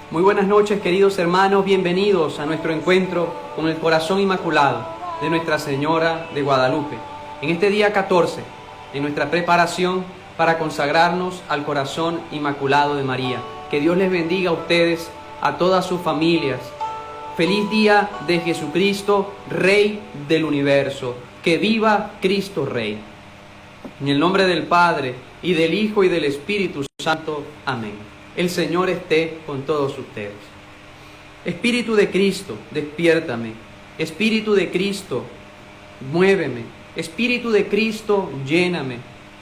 Muy buenas noches, queridos hermanos, bienvenidos a nuestro encuentro con el corazón inmaculado de Nuestra Señora de Guadalupe. En este día 14, en nuestra preparación para consagrarnos al corazón inmaculado de María. Que Dios les bendiga a ustedes, a todas sus familias. Feliz día de Jesucristo, Rey del universo. Que viva Cristo Rey. En el nombre del Padre, y del Hijo, y del Espíritu Santo. Amén. El Señor esté con todos ustedes. Espíritu de Cristo, despiértame. Espíritu de Cristo, muéveme. Espíritu de Cristo, lléname.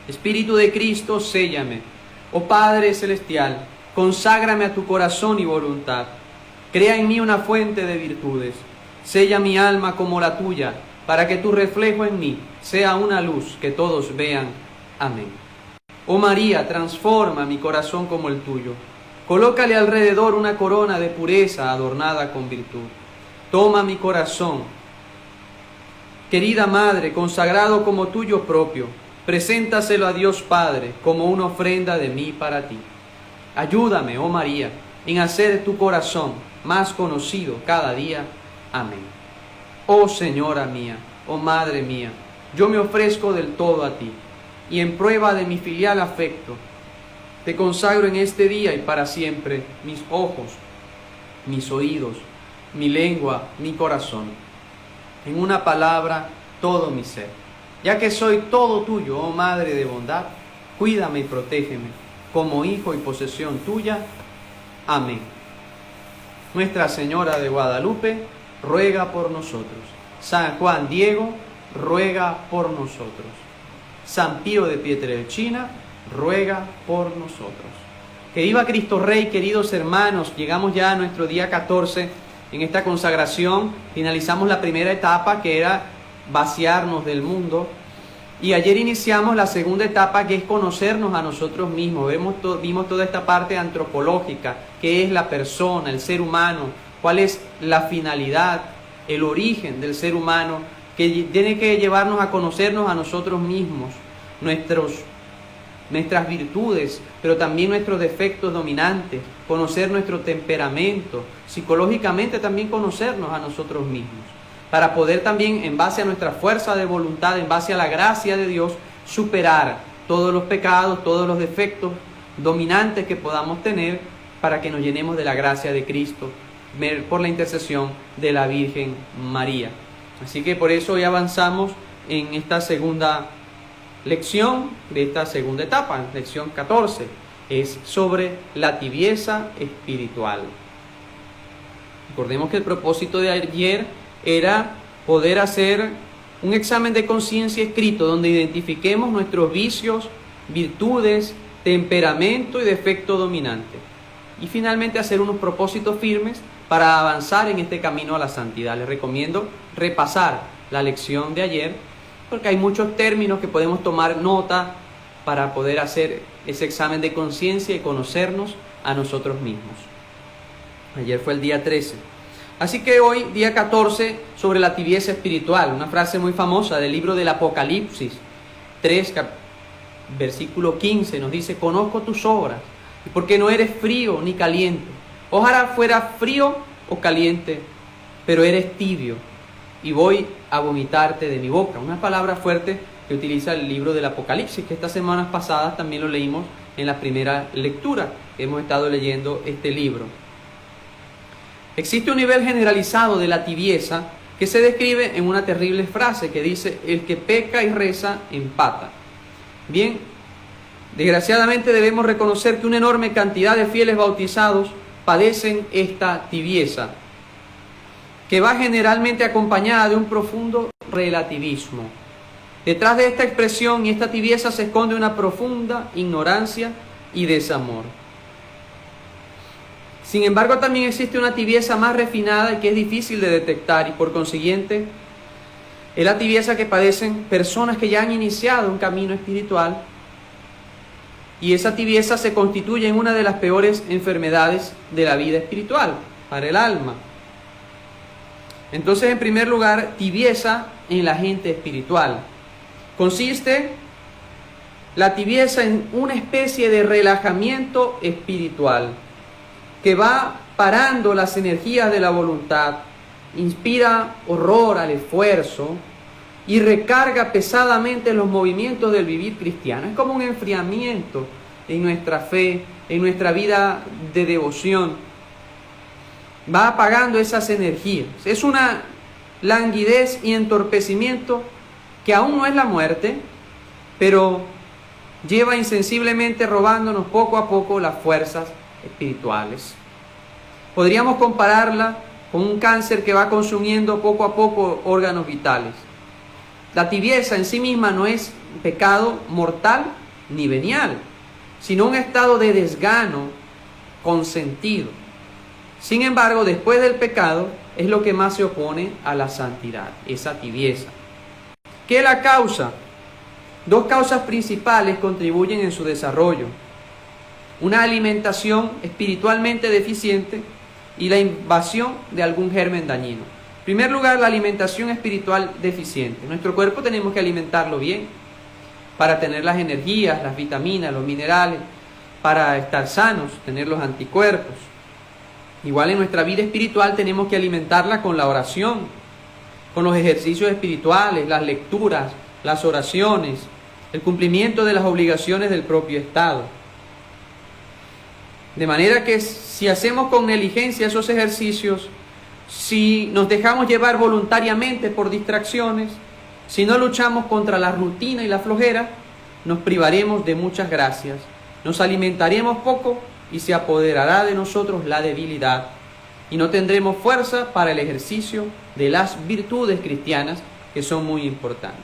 Espíritu de Cristo, séllame. Oh Padre Celestial, conságrame a tu corazón y voluntad. Crea en mí una fuente de virtudes. Sella mi alma como la tuya, para que tu reflejo en mí sea una luz que todos vean. Amén. Oh María, transforma mi corazón como el tuyo. Colócale alrededor una corona de pureza adornada con virtud. Toma mi corazón, querida Madre, consagrado como tuyo propio. Preséntaselo a Dios Padre como una ofrenda de mí para ti. Ayúdame, oh María, en hacer tu corazón más conocido cada día. Amén. Oh Señora mía, oh Madre mía, yo me ofrezco del todo a ti, y en prueba de mi filial afecto, te consagro en este día y para siempre mis ojos, mis oídos, mi lengua, mi corazón. En una palabra, todo mi ser. Ya que soy todo tuyo, oh Madre de bondad, cuídame y protégeme, como hijo y posesión tuya. Amén. Nuestra Señora de Guadalupe, ruega por nosotros. San Juan Diego, ruega por nosotros. San Pío de Pietrelcina, ruega por nosotros. Que viva Cristo Rey, queridos hermanos. Llegamos ya a nuestro día 14 en esta consagración. Finalizamos la primera etapa, que era vaciarnos del mundo. Y ayer iniciamos la segunda etapa, que es conocernos a nosotros mismos. Vimos toda esta parte antropológica, qué es la persona, el ser humano, cuál es la finalidad, el origen del ser humano, que tiene que llevarnos a conocernos a nosotros mismos, nuestras virtudes, pero también nuestros defectos dominantes, conocer nuestro temperamento, psicológicamente también conocernos a nosotros mismos, para poder también, en base a nuestra fuerza de voluntad, en base a la gracia de Dios, superar todos los pecados, todos los defectos dominantes que podamos tener, para que nos llenemos de la gracia de Cristo, por la intercesión de la Virgen María. Así que por eso hoy avanzamos en esta segunda lección de esta segunda etapa, lección 14, es sobre la tibieza espiritual. Recordemos que el propósito de ayer era poder hacer un examen de conciencia escrito donde identifiquemos nuestros vicios, virtudes, temperamento y defecto dominante. Y finalmente hacer unos propósitos firmes para avanzar en este camino a la santidad. Les recomiendo repasar la lección de ayer, porque hay muchos términos que podemos tomar nota para poder hacer ese examen de conciencia y conocernos a nosotros mismos. Ayer fue el día 13. Así que hoy, día 14, sobre la tibieza espiritual, una frase muy famosa del libro del Apocalipsis 3, versículo 15, nos dice: conozco tus obras, porque no eres frío ni caliente. Ojalá fuera frío o caliente, pero eres tibio, y voy a vomitarte de mi boca. Una palabra fuerte que utiliza el libro del Apocalipsis, que estas semanas pasadas también lo leímos en la primera lectura. Hemos estado leyendo este libro. Existe un nivel generalizado de la tibieza que se describe en una terrible frase que dice: el que peca y reza empata. Bien, desgraciadamente debemos reconocer que una enorme cantidad de fieles bautizados padecen esta tibieza, que va generalmente acompañada de un profundo relativismo. Detrás de esta expresión y esta tibieza se esconde una profunda ignorancia y desamor. Sin embargo, también existe una tibieza más refinada y que es difícil de detectar, y por consiguiente es la tibieza que padecen personas que ya han iniciado un camino espiritual, y esa tibieza se constituye en una de las peores enfermedades de la vida espiritual para el alma. Entonces, en primer lugar, tibieza en la gente espiritual. Consiste la tibieza en una especie de relajamiento espiritual que va parando las energías de la voluntad, inspira horror al esfuerzo y recarga pesadamente los movimientos del vivir cristiano. Es como un enfriamiento en nuestra fe, en nuestra vida de devoción. Va apagando esas energías. Es una languidez y entorpecimiento que aún no es la muerte, pero lleva insensiblemente robándonos poco a poco las fuerzas espirituales. Podríamos compararla con un cáncer que va consumiendo poco a poco órganos vitales. La tibieza en sí misma no es pecado mortal ni venial, sino un estado de desgano consentido. Sin embargo, después del pecado es lo que más se opone a la santidad, esa tibieza. ¿Qué la causa? Dos causas principales contribuyen en su desarrollo: una alimentación espiritualmente deficiente y la invasión de algún germen dañino. En primer lugar, la alimentación espiritual deficiente. Nuestro cuerpo tenemos que alimentarlo bien para tener las energías, las vitaminas, los minerales, para estar sanos, tener los anticuerpos. Igual en nuestra vida espiritual tenemos que alimentarla con la oración, con los ejercicios espirituales, las lecturas, las oraciones, el cumplimiento de las obligaciones del propio Estado. De manera que si hacemos con negligencia esos ejercicios, si nos dejamos llevar voluntariamente por distracciones, si no luchamos contra la rutina y la flojera, nos privaremos de muchas gracias, nos alimentaremos poco y se apoderará de nosotros la debilidad y no tendremos fuerza para el ejercicio de las virtudes cristianas, que son muy importantes.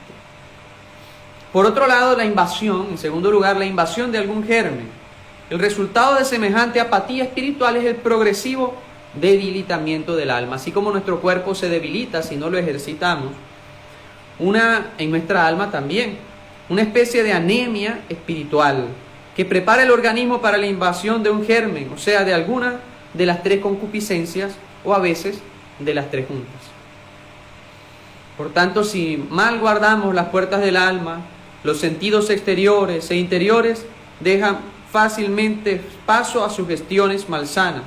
Por otro lado, la invasión, en segundo lugar, la invasión de algún germen. El resultado de semejante apatía espiritual es el progresivo debilitamiento del alma. Así como nuestro cuerpo se debilita si no lo ejercitamos, en nuestra alma también, una especie de anemia espiritual que prepara el organismo para la invasión de un germen, o sea, de alguna de las tres concupiscencias o a veces de las tres juntas. Por tanto, si mal guardamos las puertas del alma, los sentidos exteriores e interiores dejan fácilmente paso a sugestiones malsanas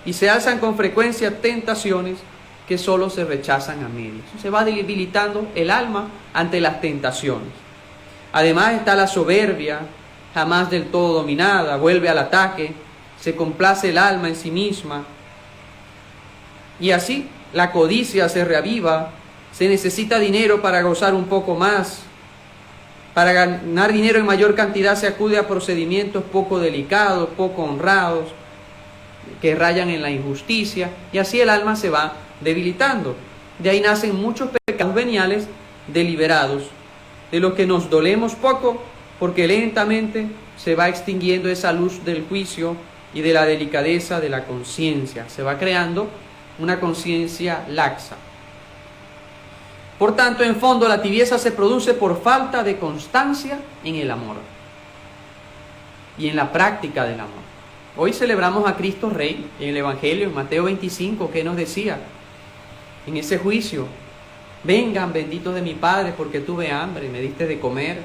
y se alzan con frecuencia tentaciones que solo se rechazan a medias. Se va debilitando el alma ante las tentaciones. Además está la soberbia, jamás del todo dominada, vuelve al ataque, se complace el alma en sí misma. Y así la codicia se reaviva, se necesita dinero para gozar un poco más. Para ganar dinero en mayor cantidad se acude a procedimientos poco delicados, poco honrados, que rayan en la injusticia, y así el alma se va debilitando. De ahí nacen muchos pecados veniales deliberados, de los que nos dolemos poco, porque lentamente se va extinguiendo esa luz del juicio y de la delicadeza de la conciencia. Se va creando una conciencia laxa. Por tanto, en fondo, la tibieza se produce por falta de constancia en el amor y en la práctica del amor. Hoy celebramos a Cristo Rey. En el Evangelio, en Mateo 25, ¿qué nos decía? En ese juicio: vengan benditos de mi Padre, porque tuve hambre y me diste de comer,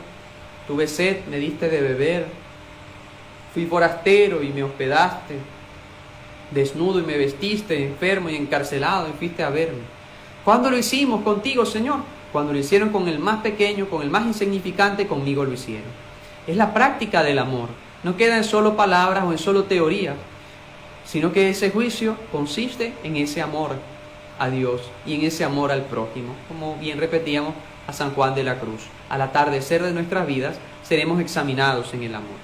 tuve sed, me diste de beber, fui forastero y me hospedaste, desnudo y me vestiste, enfermo y encarcelado y fuiste a verme. ¿Cuándo lo hicimos contigo, Señor? Cuando lo hicieron con el más pequeño, con el más insignificante, conmigo lo hicieron. Es la práctica del amor. No queda en solo palabras o en solo teorías, sino que ese juicio consiste en ese amor a Dios y en ese amor al prójimo. Como bien repetíamos a San Juan de la Cruz: al atardecer de nuestras vidas seremos examinados en el amor.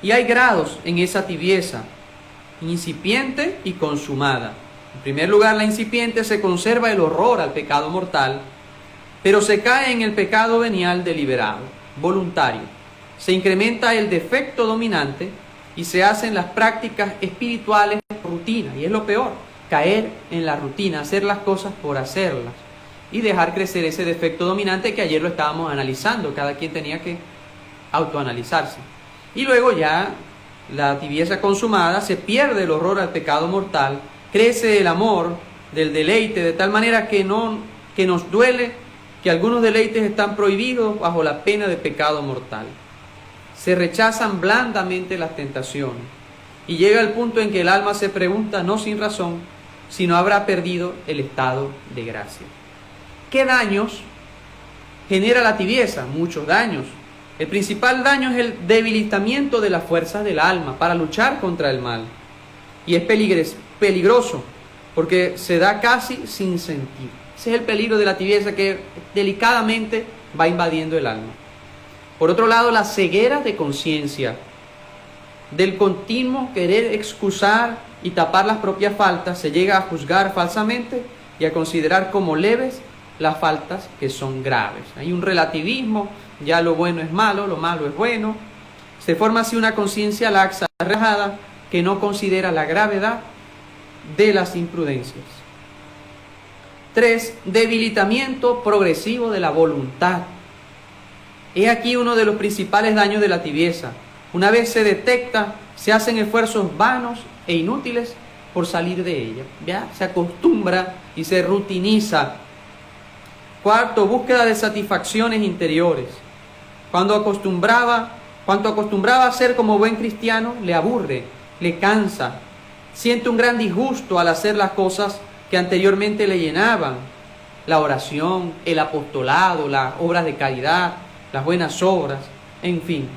Y hay grados en esa tibieza: incipiente y consumada. En primer lugar, la incipiente se conserva el horror al pecado mortal, pero se cae en el pecado venial deliberado, voluntario. Se incrementa el defecto dominante y se hacen las prácticas espirituales por rutina. Y es lo peor, caer en la rutina, hacer las cosas por hacerlas y dejar crecer ese defecto dominante que ayer lo estábamos analizando. Cada quien tenía que autoanalizarse. Y luego ya la tibieza consumada, se pierde el horror al pecado mortal, crece el amor del deleite de tal manera que nos duele que algunos deleites están prohibidos bajo la pena de pecado mortal. Se rechazan blandamente las tentaciones y llega el punto en que el alma se pregunta, no sin razón, si no habrá perdido el estado de gracia. ¿Qué daños genera la tibieza? Muchos daños. El principal daño es el debilitamiento de las fuerzas del alma para luchar contra el mal. Y es peligroso porque se da casi sin sentir. Ese es el peligro de la tibieza, que delicadamente va invadiendo el alma. Por otro lado, la ceguera de conciencia, del continuo querer excusar y tapar las propias faltas, se llega a juzgar falsamente y a considerar como leves las faltas que son graves. Hay un relativismo, ya lo bueno es malo, lo malo es bueno. Se forma así una conciencia laxa, relajada, que no considera la gravedad de las imprudencias. 3. Debilitamiento progresivo de la voluntad. He aquí uno de los principales daños de la tibieza. Una vez se detecta, se hacen esfuerzos vanos e inútiles por salir de ella. Ya se acostumbra y se rutiniza. 4. Búsqueda de satisfacciones interiores. Cuanto acostumbraba a ser como buen cristiano, le aburre, le cansa. Siente un gran disgusto al hacer las cosas que anteriormente le llenaban. La oración, el apostolado, las obras de caridad, las buenas obras, en fin.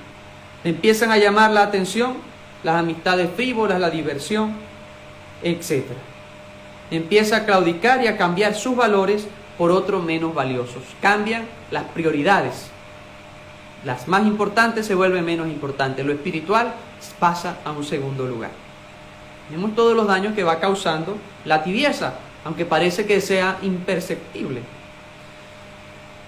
Le empiezan a llamar la atención las amistades frívolas, la diversión, etc. Empieza a claudicar y a cambiar sus valores por otros menos valiosos. Cambian las prioridades. Las más importantes se vuelven menos importantes. Lo espiritual pasa a un segundo lugar. Vemos todos los daños que va causando la tibieza, aunque parece que sea imperceptible.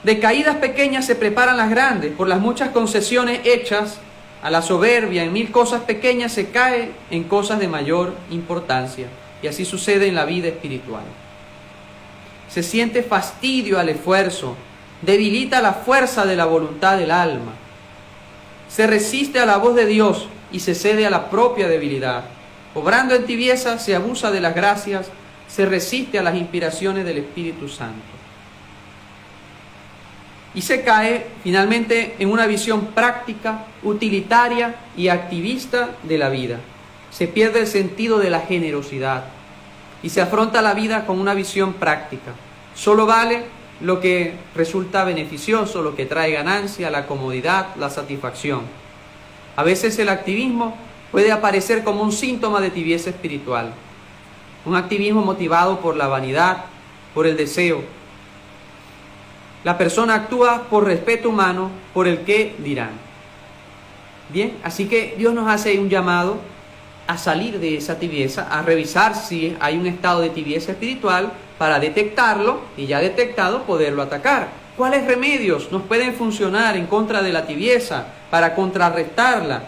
De caídas pequeñas se preparan las grandes. Por las muchas concesiones hechas a la soberbia en mil cosas pequeñas, se cae en cosas de mayor importancia. Y así sucede en la vida espiritual. Se siente fastidio al esfuerzo, debilita la fuerza de la voluntad del alma, se resiste a la voz de Dios y se cede a la propia debilidad. Obrando en tibieza, se abusa de las gracias, se resiste a las inspiraciones del Espíritu Santo. Y se cae finalmente en una visión práctica, utilitaria y activista de la vida. Se pierde el sentido de la generosidad y se afronta la vida con una visión práctica. Solo vale lo que resulta beneficioso, lo que trae ganancia, la comodidad, la satisfacción. A veces el activismo puede aparecer como un síntoma de tibieza espiritual. Un activismo motivado por la vanidad, por el deseo. La persona actúa por respeto humano, por el qué dirán. Bien, así que Dios nos hace un llamado a salir de esa tibieza, a revisar si hay un estado de tibieza espiritual para detectarlo y ya detectado poderlo atacar. ¿Cuáles remedios nos pueden funcionar en contra de la tibieza para contrarrestarla?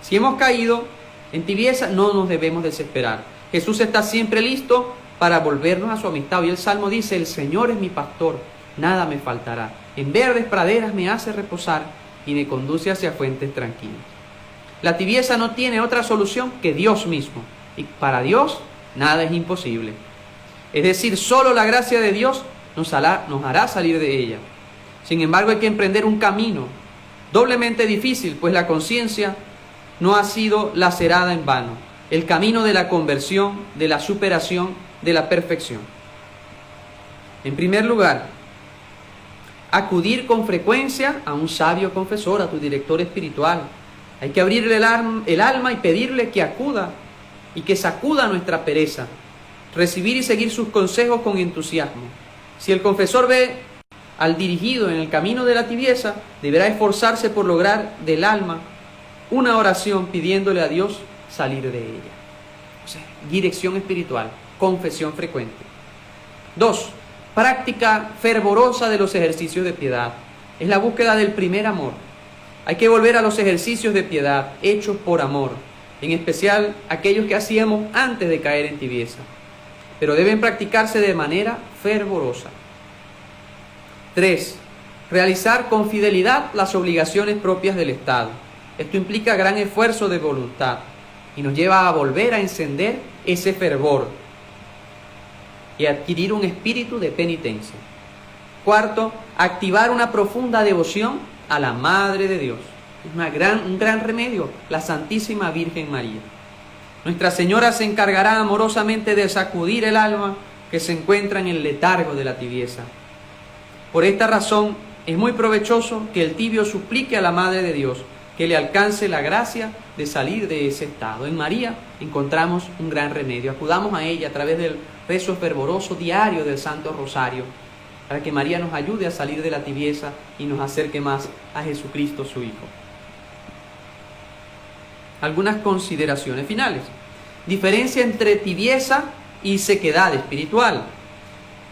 Si hemos caído en tibieza, no nos debemos desesperar. Jesús está siempre listo para volvernos a su amistad. Y el Salmo dice: el Señor es mi pastor, nada me faltará. En verdes praderas me hace reposar y me conduce hacia fuentes tranquilas. La tibieza no tiene otra solución que Dios mismo. Y para Dios nada es imposible. Es decir, solo la gracia de Dios nos hará salir de ella. Sin embargo, hay que emprender un camino doblemente difícil, pues la conciencia no ha sido lacerada en vano. El camino de la conversión, de la superación, de la perfección. En primer lugar, acudir con frecuencia a un sabio confesor, a tu director espiritual. Hay que abrirle el alma y pedirle que acuda y que sacuda nuestra pereza. Recibir y seguir sus consejos con entusiasmo. Si el confesor ve al dirigido en el camino de la tibieza, deberá esforzarse por lograr del alma una oración pidiéndole a Dios salir de ella. O sea, dirección espiritual, confesión frecuente. 2. Práctica fervorosa de los ejercicios de piedad. Es la búsqueda del primer amor. Hay que volver a los ejercicios de piedad hechos por amor, en especial aquellos que hacíamos antes de caer en tibieza, pero deben practicarse de manera fervorosa. 3. Realizar con fidelidad las obligaciones propias del Estado. Esto implica gran esfuerzo de voluntad y nos lleva a volver a encender ese fervor y adquirir un espíritu de penitencia. 4. Activar una profunda devoción a la Madre de Dios. Es un gran remedio, la Santísima Virgen María. Nuestra Señora se encargará amorosamente de sacudir el alma que se encuentra en el letargo de la tibieza. Por esta razón, es muy provechoso que el tibio suplique a la Madre de Dios que le alcance la gracia de salir de ese estado. En María encontramos un gran remedio. Acudamos a ella a través del rezo fervoroso diario del Santo Rosario, para que María nos ayude a salir de la tibieza y nos acerque más a Jesucristo, su Hijo. Algunas consideraciones finales. Diferencia entre tibieza y sequedad espiritual.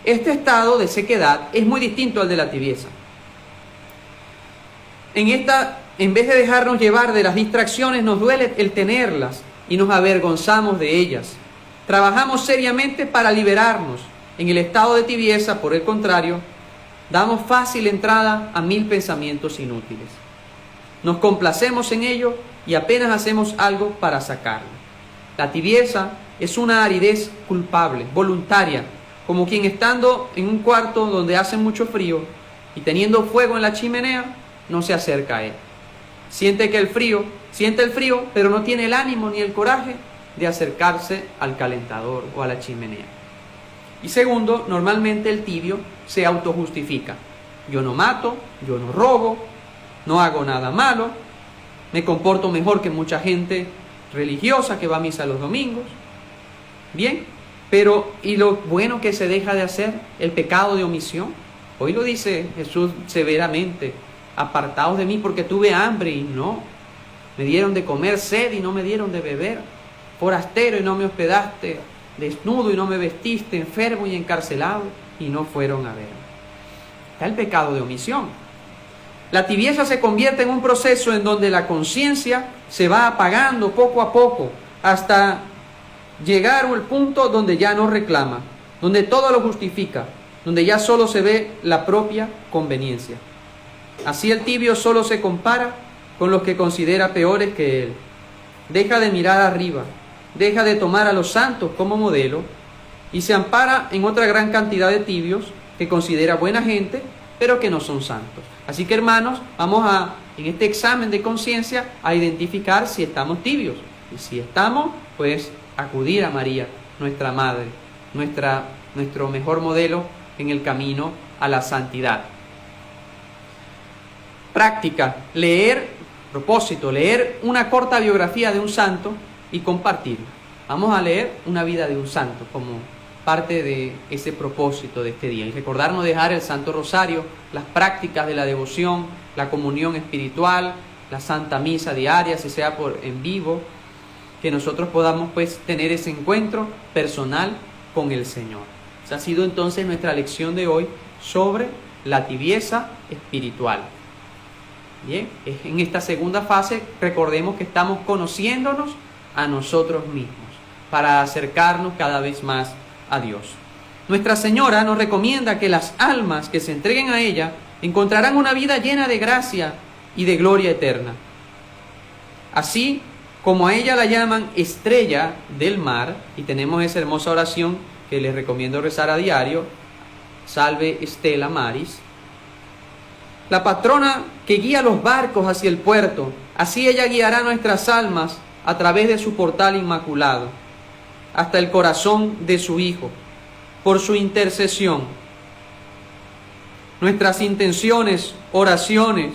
Este estado de sequedad es muy distinto al de la tibieza. En vez de dejarnos llevar de las distracciones, nos duele el tenerlas y nos avergonzamos de ellas. Trabajamos seriamente para liberarnos. En el estado de tibieza, por el contrario, damos fácil entrada a 1000 pensamientos inútiles. Nos complacemos en ello y apenas hacemos algo para sacarlo. La tibieza es una aridez culpable, voluntaria, como quien estando en un cuarto donde hace mucho frío y teniendo fuego en la chimenea, no se acerca a él. Siente el frío, pero no tiene el ánimo ni el coraje de acercarse al calentador o a la chimenea. Y segundo, normalmente el tibio se autojustifica. Yo no mato, yo no robo, no hago nada malo, me comporto mejor que mucha gente religiosa que va a misa los domingos. Bien, pero ¿y lo bueno que se deja de hacer? El pecado de omisión. Hoy lo dice Jesús severamente: apartaos de mí porque tuve hambre y no me dieron de comer, sed y no me dieron de beber, forastero y no me hospedaste, desnudo y no me vestiste, enfermo y encarcelado y no fueron a verme. Está el pecado de omisión. La tibieza se convierte en un proceso en donde la conciencia se va apagando poco a poco hasta llegar al punto donde ya no reclama, donde todo lo justifica, donde ya solo se ve la propia conveniencia. Así el tibio solo se compara con los que considera peores que él. Deja de mirar arriba, deja de tomar a los santos como modelo y se ampara en otra gran cantidad de tibios que considera buena gente, pero que no son santos. Así que, hermanos, vamos en este examen de conciencia, a identificar si estamos tibios. Y si estamos, pues acudir a María, nuestra Madre, nuestro mejor modelo en el camino a la santidad. Práctica: leer una corta biografía de un santo y compartirla. Vamos a leer una vida de un santo como parte de ese propósito de este día. Y recordarnos dejar el Santo Rosario, las prácticas de la devoción, la comunión espiritual, la Santa Misa diaria, si sea en vivo, que nosotros podamos pues tener ese encuentro personal con el Señor. Esa ha sido entonces nuestra lección de hoy sobre la tibieza espiritual. Bien, en esta segunda fase recordemos que estamos conociéndonos a nosotros mismos para acercarnos cada vez más a Dios. Nuestra Señora nos recomienda que las almas que se entreguen a ella encontrarán una vida llena de gracia y de gloria eterna. Así como a ella la llaman estrella del mar, y tenemos esa hermosa oración que les recomiendo rezar a diario: Salve Stella Maris. La patrona que guía los barcos hacia el puerto, así ella guiará nuestras almas a través de su portal inmaculado, hasta el corazón de su Hijo, por su intercesión. Nuestras intenciones, oraciones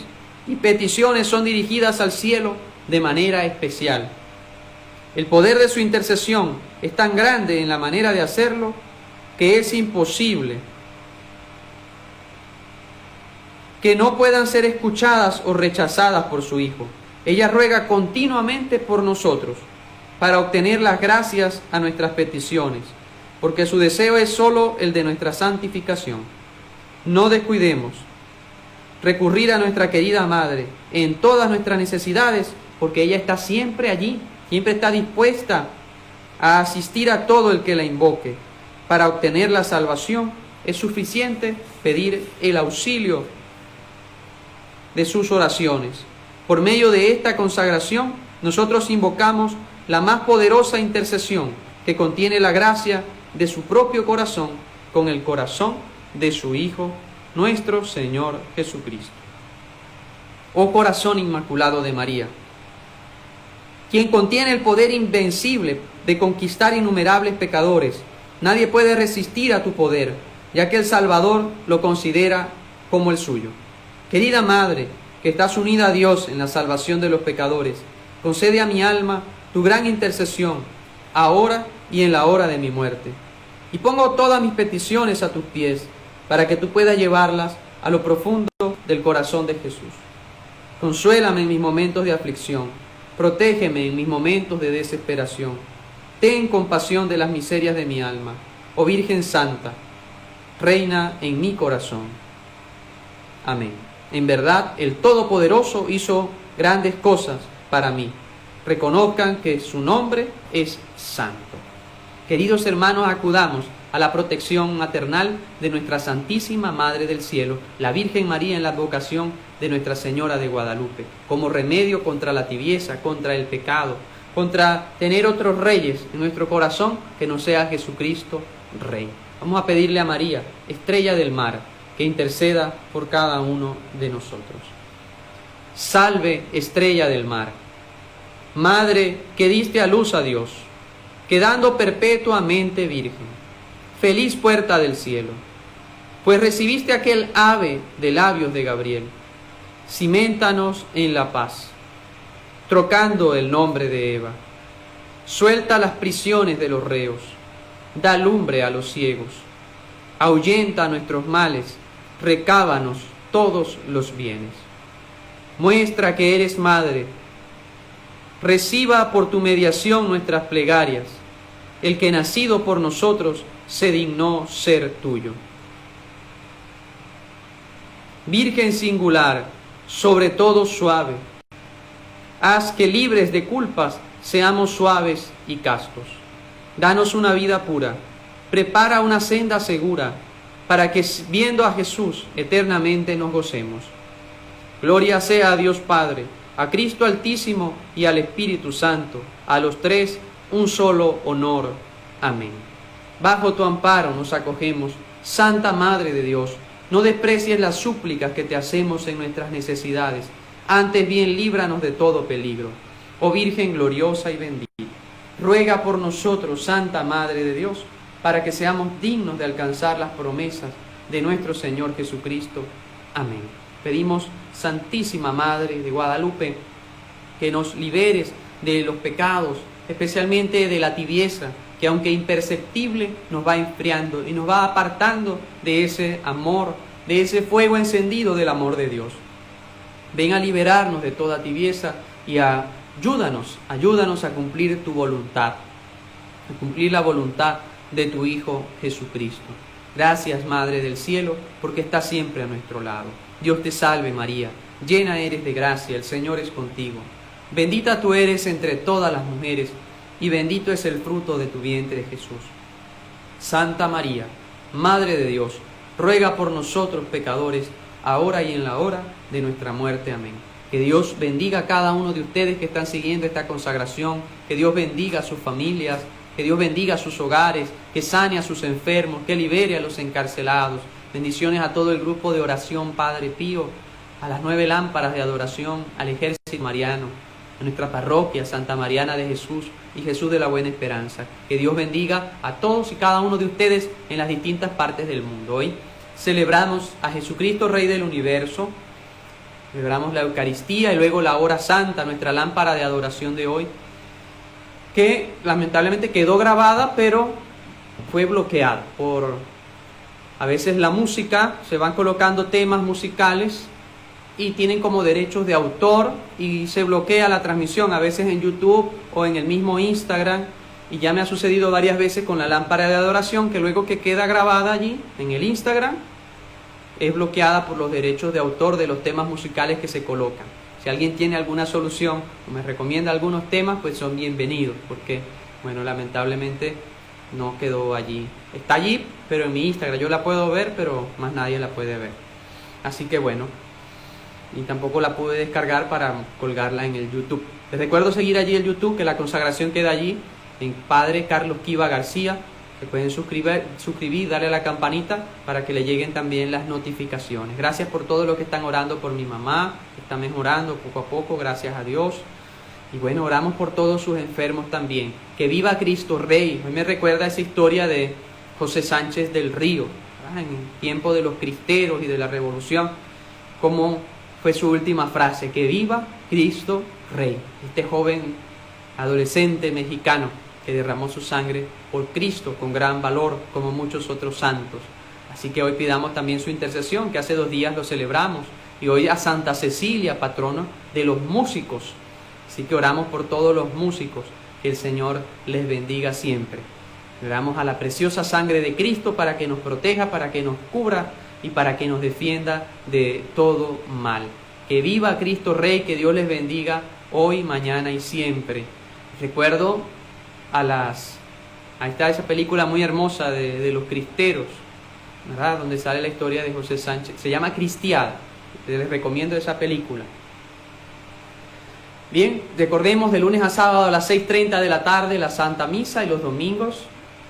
y peticiones son dirigidas al cielo de manera especial. El poder de su intercesión es tan grande en la manera de hacerlo que es imposible que no puedan ser escuchadas o rechazadas por su Hijo. Ella ruega continuamente por nosotros para obtener las gracias a nuestras peticiones, porque su deseo es solo el de nuestra santificación. No descuidemos recurrir a nuestra querida Madre en todas nuestras necesidades, porque ella está siempre allí, siempre está dispuesta a asistir a todo el que la invoque. Para obtener la salvación es suficiente pedir el auxilio de sus oraciones. Por medio de esta consagración, nosotros invocamos la más poderosa intercesión que contiene la gracia de su propio corazón con el corazón de su Hijo, nuestro Señor Jesucristo. Oh corazón inmaculado de María, quien contiene el poder invencible de conquistar innumerables pecadores. Nadie puede resistir a tu poder, ya que el Salvador lo considera como el suyo. Querida Madre, que estás unida a Dios en la salvación de los pecadores, concede a mi alma tu gran intercesión, ahora y en la hora de mi muerte. Y pongo todas mis peticiones a tus pies, para que tú puedas llevarlas a lo profundo del corazón de Jesús. Consuélame en mis momentos de aflicción, protégeme en mis momentos de desesperación. Ten compasión de las miserias de mi alma, oh Virgen Santa, reina en mi corazón. Amén. En verdad, el Todopoderoso hizo grandes cosas para mí. Reconozcan que su nombre es santo. Queridos hermanos, acudamos a la protección maternal de nuestra Santísima Madre del Cielo, la Virgen María, en la advocación de Nuestra Señora de Guadalupe, como remedio contra la tibieza, contra el pecado, contra tener otros reyes en nuestro corazón que no sea Jesucristo Rey. Vamos a pedirle a María, estrella del mar, que interceda por cada uno de nosotros. Salve, estrella del mar, Madre que diste a luz a Dios, quedando perpetuamente virgen. Feliz puerta del cielo, pues recibiste aquel ave de labios de Gabriel. Ciméntanos en la paz, trocando el nombre de Eva. Suelta las prisiones de los reos, da lumbre a los ciegos, ahuyenta nuestros males, recábanos todos los bienes. Muestra que eres madre, reciba por tu mediación nuestras plegarias, el que nacido por nosotros se dignó ser tuyo. Virgen singular, sobre todo suave, haz que libres de culpas seamos suaves y castos. Danos una vida pura, prepara una senda segura, para que viendo a Jesús eternamente nos gocemos. Gloria sea a Dios Padre, a Cristo Altísimo y al Espíritu Santo, a los tres un solo honor. Amén. Bajo tu amparo nos acogemos, Santa Madre de Dios. No desprecies las súplicas que te hacemos en nuestras necesidades, antes bien líbranos de todo peligro. Oh Virgen gloriosa y bendita, ruega por nosotros, Santa Madre de Dios, para que seamos dignos de alcanzar las promesas de nuestro Señor Jesucristo. Amén. Pedimos, Santísima Madre de Guadalupe, que nos liberes de los pecados, especialmente de la tibieza, que aunque imperceptible nos va enfriando y nos va apartando de ese amor, de ese fuego encendido del amor de Dios. Ven a liberarnos de toda tibieza y ayúdanos a cumplir tu voluntad, a cumplir la voluntad de tu Hijo Jesucristo. Gracias, Madre del Cielo, porque estás siempre a nuestro lado. Dios te salve María, llena eres de gracia, el Señor es contigo. Bendita tú eres entre todas las mujeres, y bendito es el fruto de tu vientre, Jesús. Santa María, Madre de Dios, ruega por nosotros pecadores, ahora y en la hora de nuestra muerte. Amén. Que Dios bendiga a cada uno de ustedes que están siguiendo esta consagración, que Dios bendiga a sus familias, que Dios bendiga a sus hogares, que sane a sus enfermos, que libere a los encarcelados. Bendiciones a todo el grupo de oración Padre Pío, a las 9 lámparas de adoración, al ejército mariano, a nuestra parroquia Santa Mariana de Jesús y Jesús de la Buena Esperanza. Que Dios bendiga a todos y cada uno de ustedes en las distintas partes del mundo. Hoy celebramos a Jesucristo, Rey del Universo, celebramos la Eucaristía y luego la hora santa, nuestra lámpara de adoración de hoy, que lamentablemente quedó grabada, pero fue bloqueada por... A veces la música, se van colocando temas musicales y tienen como derechos de autor y se bloquea la transmisión, a veces en YouTube o en el mismo Instagram. Y ya me ha sucedido varias veces con la lámpara de adoración, que luego que queda grabada allí en el Instagram es bloqueada por los derechos de autor de los temas musicales que se colocan. Si alguien tiene alguna solución o me recomienda algunos temas, pues son bienvenidos, porque bueno, lamentablemente no quedó allí. Está allí, pero en mi Instagram yo la puedo ver, pero más nadie la puede ver. Así que bueno, y tampoco la pude descargar para colgarla en el YouTube. Les recuerdo seguir allí el YouTube, que la consagración queda allí, en Padre Carlos Kiva García. Se pueden suscribir, darle a la campanita para que le lleguen también las notificaciones. Gracias por todo lo que están orando por mi mamá, que está mejorando poco a poco, gracias a Dios. Y bueno, oramos por todos sus enfermos también. Que viva Cristo Rey. Hoy me recuerda esa historia de José Sánchez del Río, ¿verdad? En el tiempo de los cristeros y de la revolución, como fue su última frase: que viva Cristo Rey. Este joven adolescente mexicano que derramó su sangre por Cristo con gran valor, como muchos otros santos. Así que hoy pidamos también su intercesión, que hace 2 días lo celebramos, y hoy a Santa Cecilia, patrono de los músicos. Así que oramos por todos los músicos, que el Señor les bendiga siempre. Oramos a la preciosa sangre de Cristo para que nos proteja, para que nos cubra y para que nos defienda de todo mal. Que viva Cristo Rey, que Dios les bendiga hoy, mañana y siempre. Recuerdo ahí está esa película muy hermosa de los cristeros, ¿verdad? Donde sale la historia de José Sánchez. Se llama Cristiada. Les recomiendo esa película. Bien, recordemos de lunes a sábado a las 6:30 de la tarde la Santa Misa, y los domingos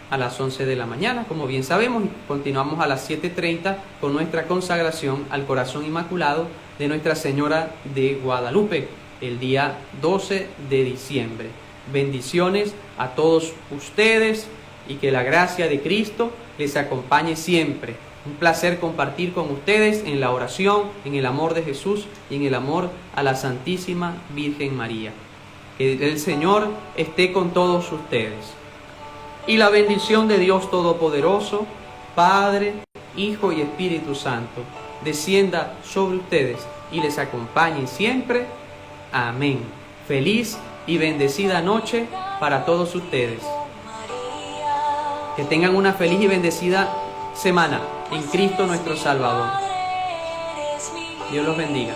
a las 11 de la mañana, como bien sabemos, y continuamos a las 7:30 con nuestra consagración al Corazón Inmaculado de Nuestra Señora de Guadalupe, el día 12 de diciembre. Bendiciones a todos ustedes y que la gracia de Cristo les acompañe siempre. Un placer compartir con ustedes en la oración, en el amor de Jesús y en el amor a la Santísima Virgen María. Que el Señor esté con todos ustedes. Y la bendición de Dios Todopoderoso, Padre, Hijo y Espíritu Santo, descienda sobre ustedes y les acompañe siempre. Amén. Feliz y bendecida noche para todos ustedes. Que tengan una feliz y bendecida semana en Cristo nuestro Salvador. Dios los bendiga.